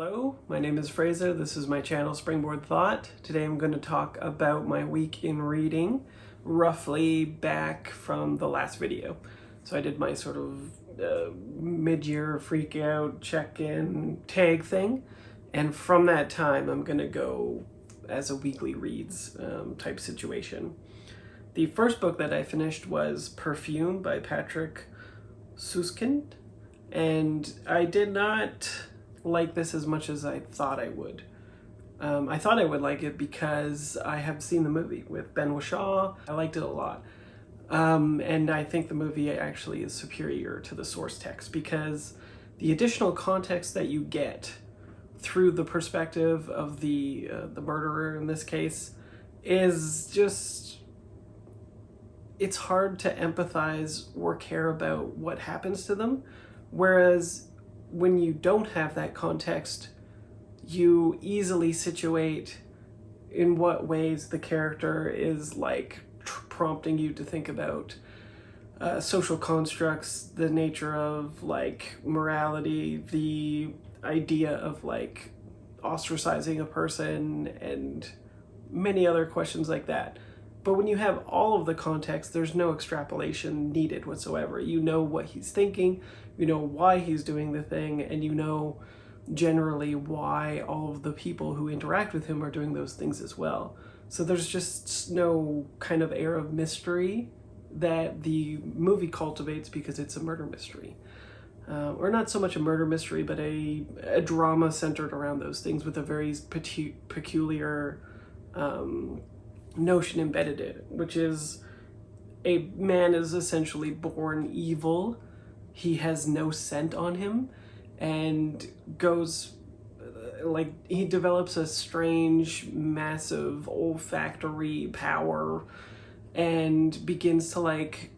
Hello, my name is Fraser. This is my channel Springboard Thought. Today I'm going to talk about my week in reading, roughly back from the last video. So I did my sort of mid-year freak out, check-in, tag thing. And from that time, I'm going to go as a weekly reads type situation. The first book that I finished was Perfume by Patrick Süskind. And I did not like this as much as I thought I would. I thought I would like it because I have seen the movie with Ben Whishaw. I liked it a lot. And I think the movie actually is superior to the source text because the additional context that you get through the perspective of the murderer in this case is just, it's hard to empathize or care about what happens to them. Whereas when you don't have that context, you easily situate in what ways the character is like prompting you to think about social constructs, the nature of like morality, the idea of like ostracizing a person, and many other questions like that. But when you have all of the context, there's no extrapolation needed whatsoever. You know what he's thinking, you know why he's doing the thing, and you know generally why all of the people who interact with him are doing those things as well. So there's just no kind of air of mystery that the movie cultivates because it's a murder mystery. Or not so much a murder mystery, but a drama centered around those things with a very peculiar notion embedded in it, which is a man is essentially born evil. He has no scent on him and goes like he develops a strange, massive olfactory power and begins to like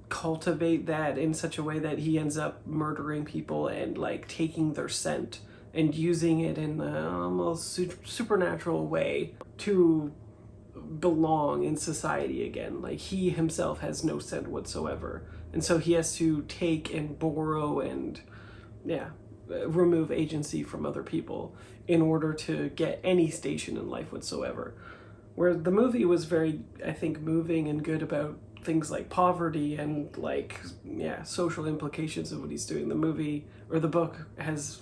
cultivate that in such a way that he ends up murdering people and like taking their scent and using it in an almost supernatural way to belong in society again. Like he himself has no scent whatsoever, and so he has to take and borrow and remove agency from other people in order to get any station in life whatsoever. Where the movie was very, I think, moving and good about things like poverty and like social implications of what he's doing. The movie or the book has,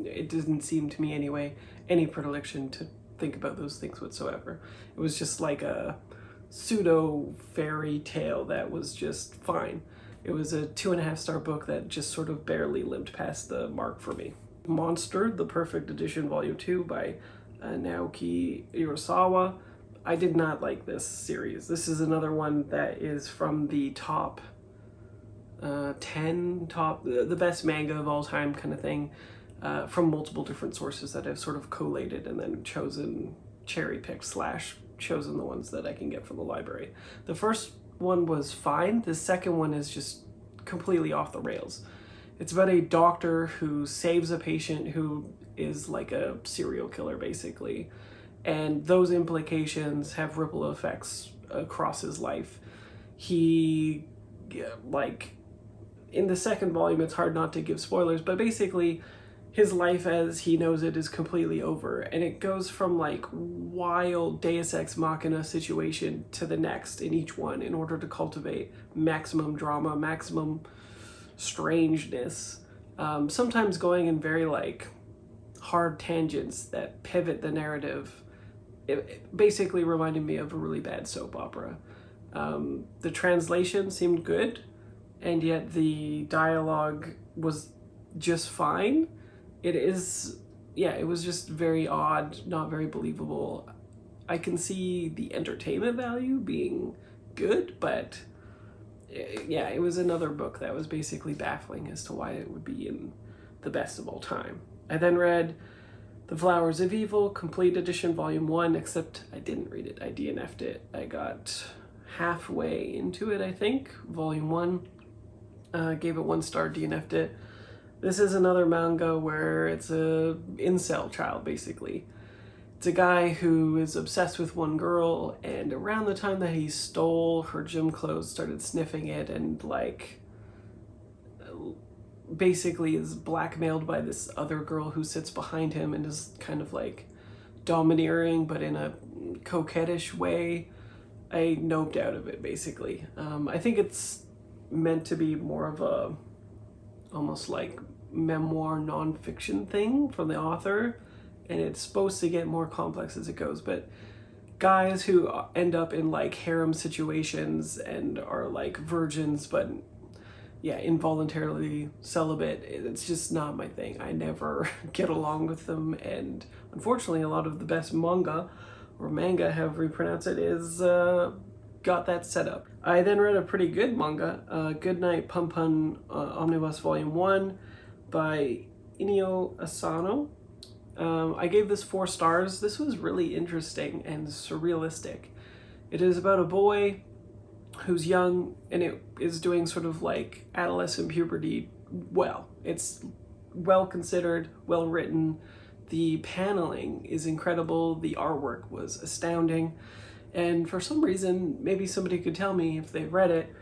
it didn't seem to me anyway, any predilection to think about those things whatsoever. It was just like a pseudo fairy tale that was just fine. It was a 2.5-star book that just sort of barely limped past the mark for me. Monster, the Perfect Edition Volume 2 by Naoki Urasawa. I did not like this series. This is another one that is from the top 10, the best manga of all time kind of thing. From multiple different sources that I've sort of collated and then chosen, cherry-picked / chosen the ones that I can get from the library. The first one was fine. The second one is just completely off the rails. It's about a doctor who saves a patient who is like a serial killer, basically. And those implications have ripple effects across his life. He, like, in the second volume, it's hard not to give spoilers, but basically, his life as he knows it is completely over, and it goes from like wild Deus Ex Machina situation to the next in each one in order to cultivate maximum drama, maximum strangeness, sometimes going in very like hard tangents that pivot the narrative. It basically reminded me of a really bad soap opera. The translation seemed good, and yet the dialogue was just fine. It was just very odd, not very believable. I can see the entertainment value being good, but it was another book that was basically baffling as to why it would be in the best of all time. I then read The Flowers of Evil, Complete Edition, Volume 1, except I didn't read it. I DNF'd it. I got halfway into it, I think, Volume 1. Gave it 1 star, DNF'd it. This is another manga where it's a incel child, basically. It's a guy who is obsessed with one girl, and around the time that he stole her gym clothes, started sniffing it and like basically is blackmailed by this other girl who sits behind him and is kind of like domineering, but in a coquettish way. I noped out of it, basically. I think it's meant to be more of a almost like memoir nonfiction thing from the author, and it's supposed to get more complex as it goes, but guys who end up in like harem situations and are like virgins but yeah, involuntarily celibate, it's just not my thing. I never get along with them, and unfortunately a lot of the best manga, or manga however you pronounce it, is got that set up. I then read a pretty good manga, Goodnight Punpun Omnibus Volume 1 by Inio Asano. I gave this 4 stars. This was really interesting and surrealistic. It is about a boy who's young, and it is doing sort of like adolescent puberty well. It's well considered, well written. The paneling is incredible. The artwork was astounding. And for some reason, maybe somebody could tell me if they've read it,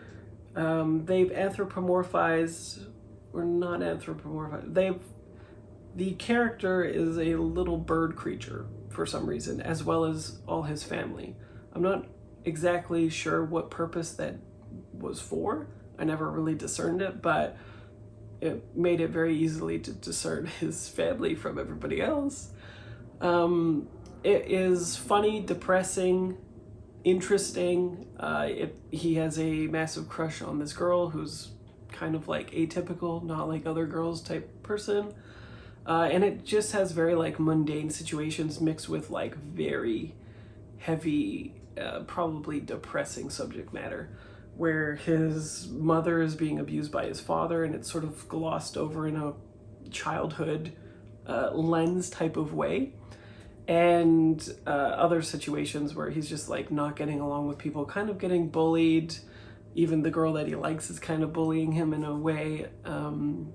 they've anthropomorphized, or not anthropomorphized, the character is a little bird creature for some reason, as well as all his family. I'm not exactly sure what purpose that was for. I never really discerned it, but it made it very easily to discern his family from everybody else. It is funny, depressing, interesting. He has a massive crush on this girl who's kind of like atypical, not like other girls type person. And it just has very like mundane situations mixed with like very heavy, probably depressing subject matter, where his mother is being abused by his father, and it's sort of glossed over in a childhood lens type of way. And other situations where he's just like not getting along with people, kind of getting bullied. Even the girl that he likes is kind of bullying him in a way. And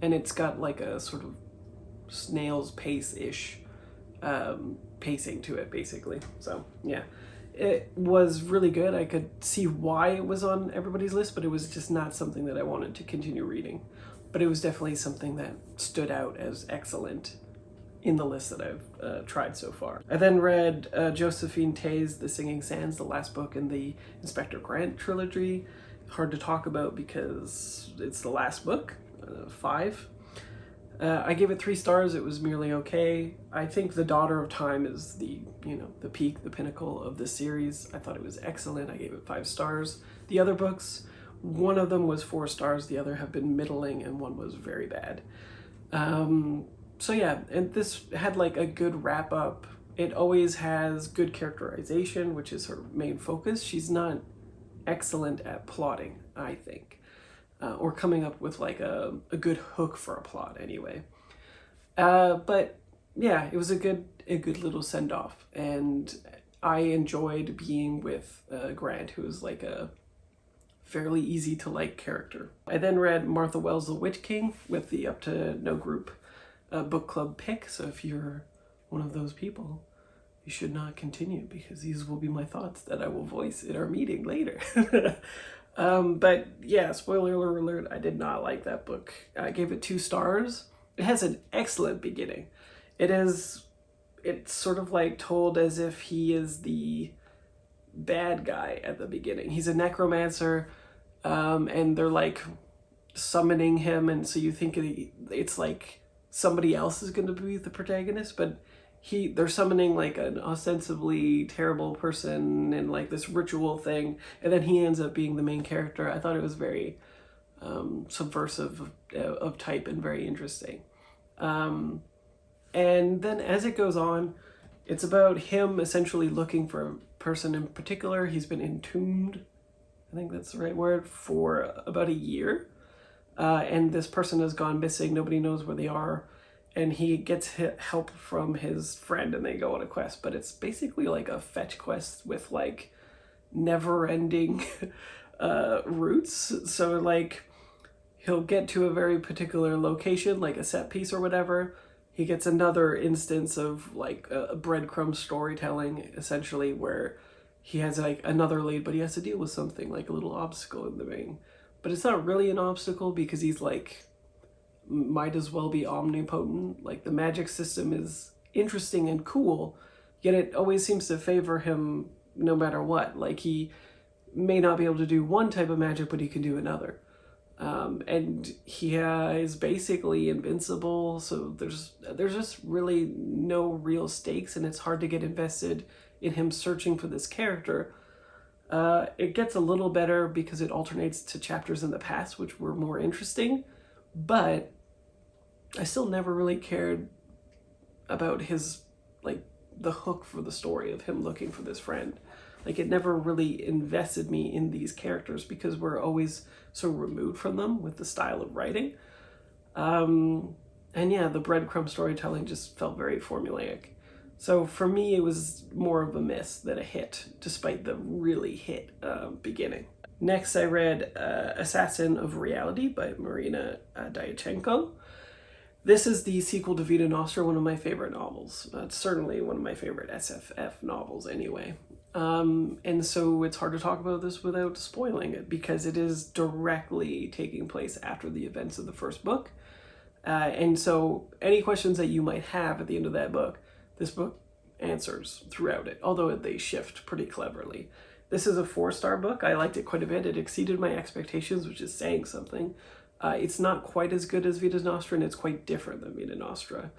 it's got like a sort of snail's pace-ish pacing to it, basically. So yeah, it was really good. I could see why it was on everybody's list, but it was just not something that I wanted to continue reading. But it was definitely something that stood out as excellent in the list that I've tried so far. I then read Josephine Tay's The Singing Sands, the last book in the Inspector Grant trilogy. Hard to talk about because it's the last book, 5. I gave it 3 stars. It was merely okay. I think The Daughter of Time is the peak, the pinnacle of the series. I thought it was excellent. I gave it 5 stars. The other books, one of them was 4 stars. The other have been middling, and one was very bad. So yeah, and this had like a good wrap up. It always has good characterization, which is her main focus. She's not excellent at plotting, I think. Or coming up with like a good hook for a plot anyway. But yeah, it was a good little send-off, and I enjoyed being with Grant, who is like a fairly easy to like character. I then read Martha Wells' The Witch King with the Up to No Group book club pick, so if you're one of those people, you should not continue, because these will be my thoughts that I will voice in our meeting later. But yeah, spoiler alert, I did not like that book. I gave it 2 stars. It has an excellent beginning. It's sort of like told as if he is the bad guy at the beginning. He's a necromancer, and they're like summoning him, and so you think it's like somebody else is going to be the protagonist, but they're summoning like an ostensibly terrible person in like this ritual thing, and then he ends up being the main character. I thought it was very subversive of type and very interesting. And then as it goes on, it's about him essentially looking for a person in particular. He's been entombed, I think that's the right word, for about a year. And this person has gone missing. Nobody knows where they are. And he gets help from his friend, and they go on a quest. But it's basically like a fetch quest with like never-ending routes. So like he'll get to a very particular location, like a set piece or whatever. He gets another instance of like a breadcrumb storytelling, essentially, where he has like another lead, but he has to deal with something like a little obstacle in the main. But it's not really an obstacle, because he's like might as well be omnipotent. Like, the magic system is interesting and cool, yet it always seems to favor him no matter what. Like, he may not be able to do one type of magic, but he can do another. And he is basically invincible, so there's just really no real stakes, and it's hard to get invested in him searching for this character. It gets a little better because it alternates to chapters in the past, which were more interesting, but I still never really cared about his, like, the hook for the story of him looking for this friend. Like, it never really invested me in these characters because we're always so removed from them with the style of writing. And yeah, the breadcrumb storytelling just felt very formulaic. So for me, it was more of a miss than a hit, despite the really hit beginning. Next, I read Assassin of Reality by Marina Dyachenko. This is the sequel to Vita Nostra, one of my favorite novels. It's certainly one of my favorite SFF novels anyway. And so it's hard to talk about this without spoiling it, because it is directly taking place after the events of the first book. And so any questions that you might have at the end of that book, this book answers throughout it, although they shift pretty cleverly. This is a 4-star book. I liked it quite a bit. It exceeded my expectations, which is saying something. It's not quite as good as Vita Nostra, and it's quite different than Vita Nostra.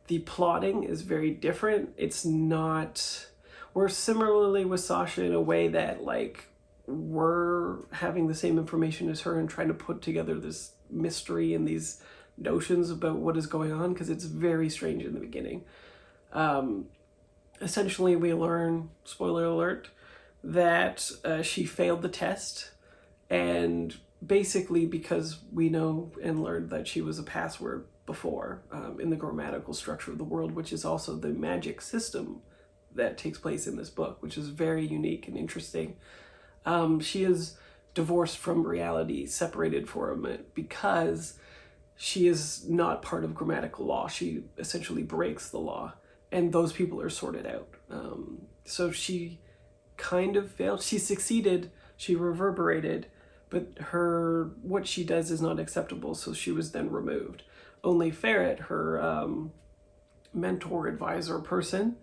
The plotting is very different. It's not... We're similarly with Sasha in a way that, like, we're having the same information as her and trying to put together this mystery and these notions about what is going on, because it's very strange in the beginning. Essentially, we learn, spoiler alert, that she failed the test, and basically because we know and learned that she was a password before in the grammatical structure of the world, which is also the magic system that takes place in this book, which is very unique and interesting. She is divorced from reality, separated for a minute, because she is not part of grammatical law. She essentially breaks the law, and those people are sorted out. So she kind of failed. She succeeded, she reverberated, but what she does is not acceptable, so she was then removed. Only Ferret, her mentor, advisor person,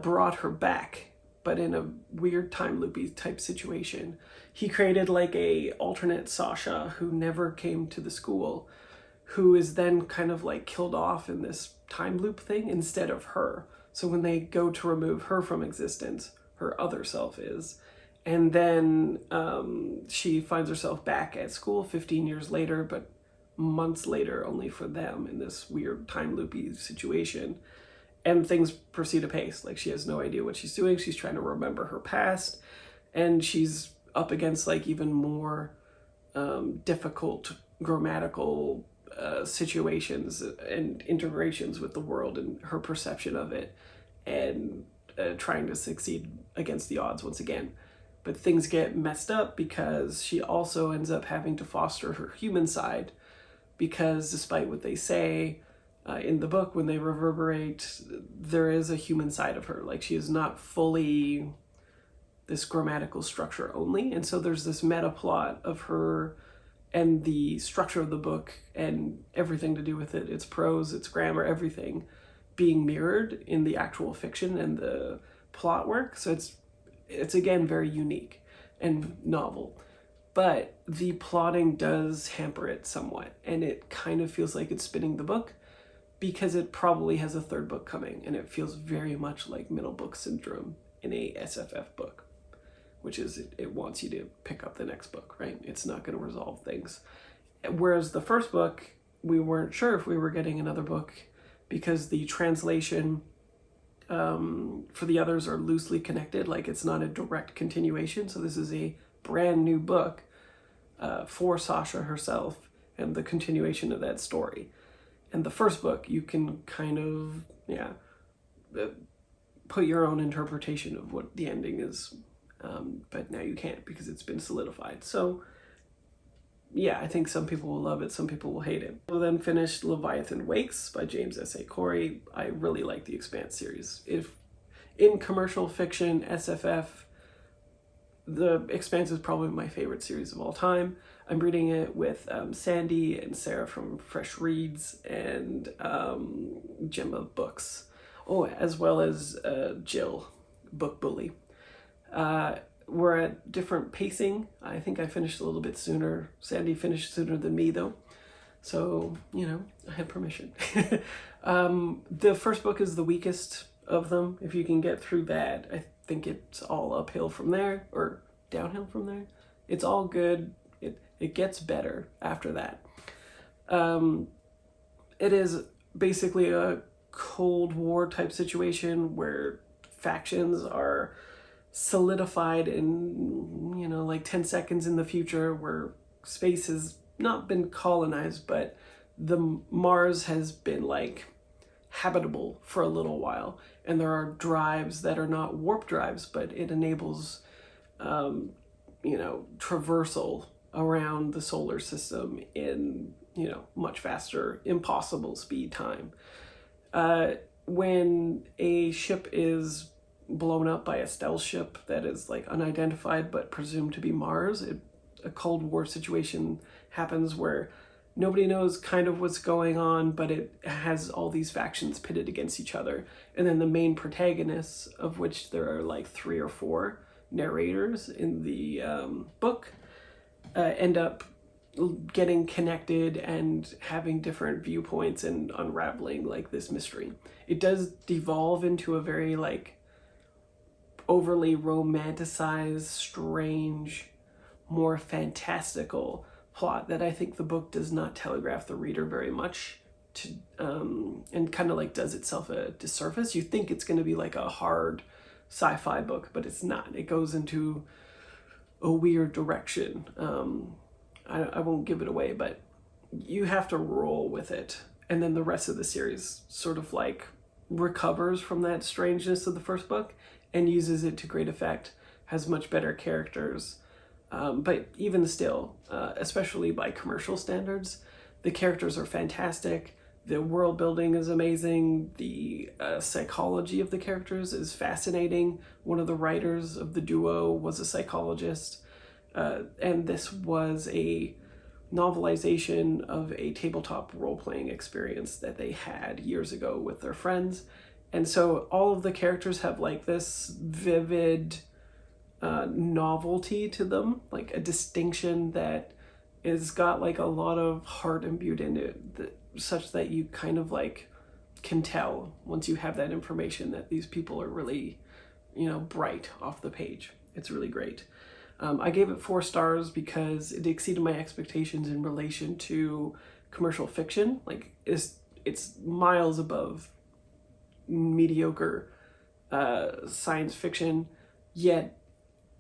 brought her back, but in a weird time loopy type situation. He created like a alternate Sasha who never came to the school, who is then kind of like killed off in this time loop thing instead of her. So when they go to remove her from existence, her other self is. And then she finds herself back at school 15 years later, but months later only for them, in this weird time loopy situation. And things proceed apace. Like, she has no idea what she's doing. She's trying to remember her past, and she's up against like even more difficult grammatical situations and integrations with the world and her perception of it, and trying to succeed against the odds once again. But things get messed up because she also ends up having to foster her human side, because despite what they say in the book, when they reverberate, there is a human side of her. Like, she is not fully this grammatical structure only. And so there's this meta plot of her and the structure of the book and everything to do with it, its prose, its grammar, everything being mirrored in the actual fiction and the plot work. So it's again very unique and novel, but the plotting does hamper it somewhat, and it kind of feels like it's spinning the book, because it probably has a third book coming, and it feels very much like middle book syndrome in a SFF book, which is it wants you to pick up the next book, right? It's not going to resolve things. Whereas the first book, we weren't sure if we were getting another book, because the translation for the others are loosely connected. Like, it's not a direct continuation. So this is a brand new book for Sasha herself and the continuation of that story. And the first book, you can kind of, put your own interpretation of what the ending is. But now you can't, because it's been solidified. So yeah, I think some people will love it, some people will hate it. We'll then finish Leviathan Wakes by James S.A. Corey. I really like the Expanse series. If in commercial fiction, SFF, the Expanse is probably my favorite series of all time. I'm reading it with Sandy and Sarah from Fresh Reads and Gem of Books. Oh, as well as Jill, Book Bully. We're at different pacing. I think I finished a little bit sooner. Sandy finished sooner than me, though. So, you know, I had permission. The first book is the weakest of them. If you can get through that, I think it's all uphill from there, or downhill from there. It's all good. It gets better after that. It is basically a Cold War type situation where factions are solidified in, you know, like 10 seconds in the future, where space has not been colonized, but the Mars has been like habitable for a little while, and there are drives that are not warp drives, but it enables you know, traversal around the solar system in, you know, much faster, impossible speed time. When a ship is blown up by a stealth ship that is like unidentified but presumed to be Mars, a Cold War situation happens where nobody knows kind of what's going on, but it has all these factions pitted against each other. And then the main protagonists, of which there are like 3 or 4 narrators in the book, end up getting connected and having different viewpoints and unraveling like this mystery. It does devolve into a very like overly romanticized, strange, more fantastical plot that I think the book does not telegraph the reader very much to, and kind of like does itself a disservice. You think it's going to be like a hard sci-fi book, but it's not. It goes into a weird direction. I won't give it away, but you have to roll with it. And then the rest of the series sort of like recovers from that strangeness of the first book and uses it to great effect, has much better characters. But even still, especially by commercial standards, the characters are fantastic. The world building is amazing. The psychology of the characters is fascinating. One of the writers of the duo was a psychologist. And this was a novelization of a tabletop role-playing experience that they had years ago with their friends. And so all of the characters have like this vivid novelty to them, like a distinction that is got like a lot of heart imbued in it, such that you kind of like can tell once you have that information that these people are really, you know, bright off the page. It's really great. I gave it 4 stars because it exceeded my expectations in relation to commercial fiction. Like it's miles above mediocre science fiction, yet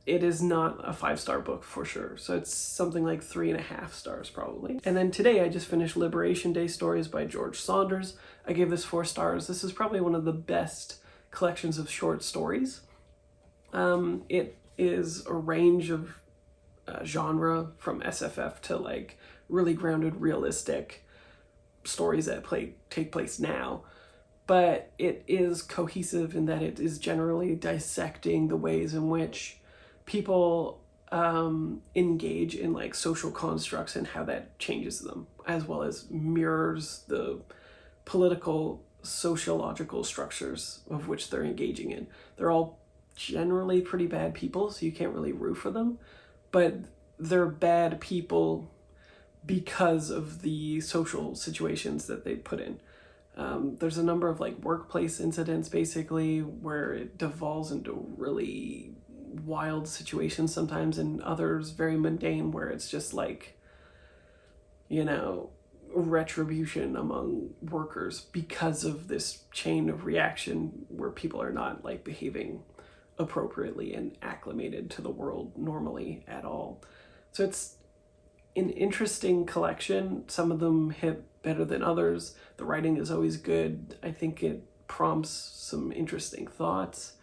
it is not a 5-star book for sure. So it's something like 3.5 stars probably. And then today I just finished Liberation Day Stories by George Saunders. I gave this 4 stars. This is probably one of the best collections of short stories. It is a range of genre from SFF to like really grounded, realistic stories that take place now. But it is cohesive in that it is generally dissecting the ways in which people engage in like social constructs and how that changes them, as well as mirrors the political, sociological structures of which they're engaging in. They're all generally pretty bad people, so you can't really root for them, but they're bad people because of the social situations that they put in. There's a number of like workplace incidents basically where it devolves into really wild situations sometimes, and others very mundane where it's just like, you know, retribution among workers because of this chain of reaction where people are not like behaving appropriately and acclimated to the world normally at all. So it's an interesting collection. Some of them hit better than others. The writing is always good. I think it prompts some interesting thoughts.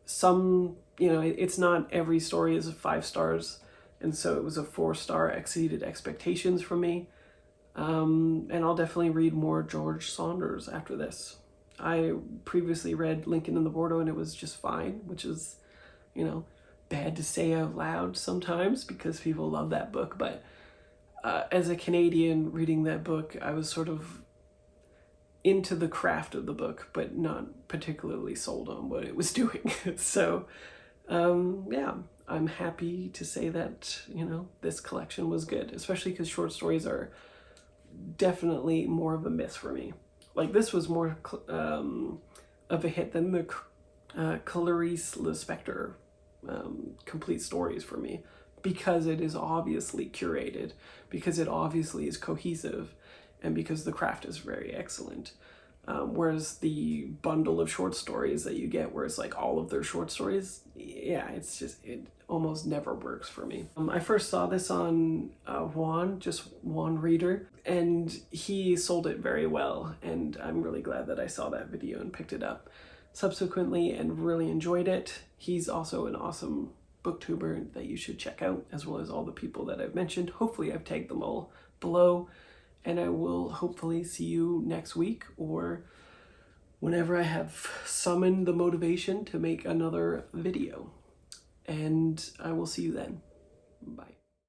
Some, you know, it's not every story is 5 stars, and so it was a 4-star, exceeded expectations from me. And I'll definitely read more George Saunders after this. I previously read Lincoln in the Bordeaux and it was just fine, which is, you know, bad to say out loud sometimes because people love that book, but as a Canadian reading that book, I was sort of into the craft of the book, but not particularly sold on what it was doing. So, yeah, I'm happy to say that, you know, this collection was good, especially because short stories are definitely more of a miss for me. Like, this was more of a hit than the Clarice Lispector complete stories for me, because it is obviously curated, because it obviously is cohesive, and because the craft is very excellent. Whereas the bundle of short stories that you get, where it's like all of their short stories, yeah, it's just, it almost never works for me. I first saw this on justjuanreader, and he sold it very well, and I'm really glad that I saw that video and picked it up subsequently and really enjoyed it. He's also an awesome booktuber that you should check out, as well as all the people that I've mentioned. Hopefully I've tagged them all below, and I will hopefully see you next week, or whenever I have summoned the motivation to make another video. And I will see you then. Bye.